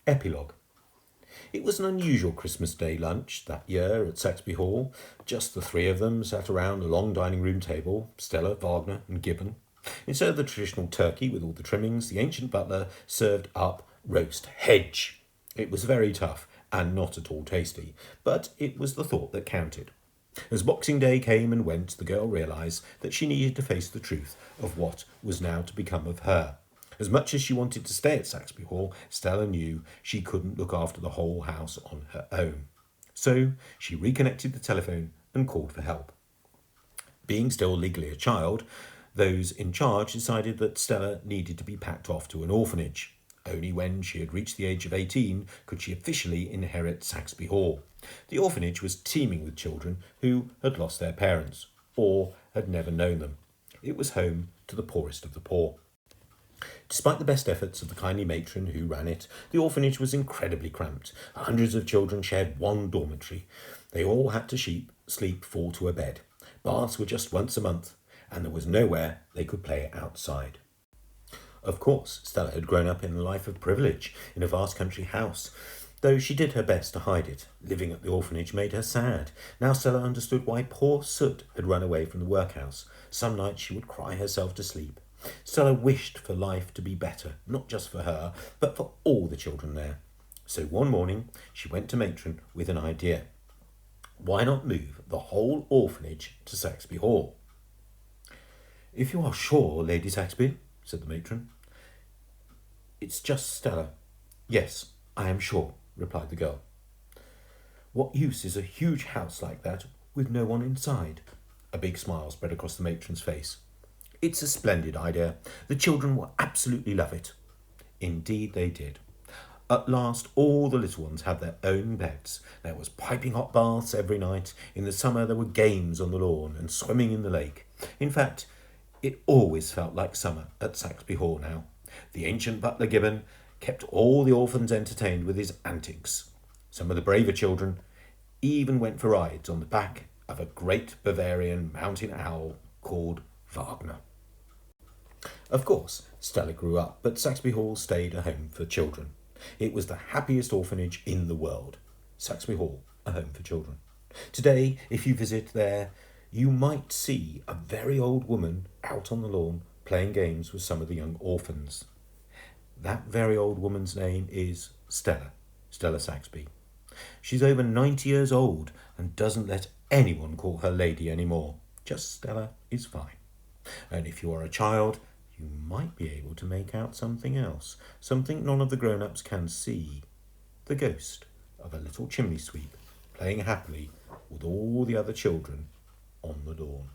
Epilogue. It was an unusual Christmas Day lunch that year at Saxby Hall. Just the three of them sat around a long dining room table, Stella, Wagner and Gibbon. Instead of the traditional turkey with all the trimmings, the ancient butler served up roast hedge. It was very tough and not at all tasty, but it was the thought that counted. As Boxing Day came and went, the girl realised that she needed to face the truth of what was now to become of her. As much as she wanted to stay at Saxby Hall, Stella knew she couldn't look after the whole house on her own. So she reconnected the telephone and called for help. Being still legally a child, those in charge decided that Stella needed to be packed off to an orphanage. Only when she had reached the age of 18 could she officially inherit Saxby Hall. The orphanage was teeming with children who had lost their parents or had never known them. It was home to the poorest of the poor. Despite the best efforts of the kindly matron who ran it, the orphanage was incredibly cramped. Hundreds of children shared one dormitory. They all had to sleep fall to a bed. Baths were just once a month, and there was nowhere they could play outside. Of course, Stella had grown up in a life of privilege, in a vast country house, though she did her best to hide it. Living at the orphanage made her sad. Now Stella understood why poor Soot had run away from the workhouse. Some nights she would cry herself to sleep. Stella wished for life to be better, not just for her, but for all the children there. So one morning she went to matron with an idea. Why not move the whole orphanage to Saxby Hall? "If you are sure, Lady Saxby," said the matron. "It's just Stella." "Yes, I am sure," replied the girl. "What use is a huge house like that with no one inside?" A big smile spread across the matron's face. "It's a splendid idea. The children will absolutely love it." Indeed they did. At last all the little ones had their own beds. There was piping hot baths every night. In the summer there were games on the lawn and swimming in the lake. In fact, it always felt like summer at Saxby Hall now. The ancient butler Gibbon kept all the orphans entertained with his antics. Some of the braver children even went for rides on the back of a great Bavarian mountain owl called Wagner. Of course, Stella grew up, but Saxby Hall stayed a home for children. It was the happiest orphanage in the world. Saxby Hall, a home for children. Today, if you visit there, you might see a very old woman out on the lawn playing games with some of the young orphans. That very old woman's name is Stella Saxby. She's over 90 years old and doesn't let anyone call her lady anymore. Just Stella is fine. And if you are a child, you might be able to make out something else, something none of the grown-ups can see. The ghost of a little chimney sweep playing happily with all the other children on the lawn.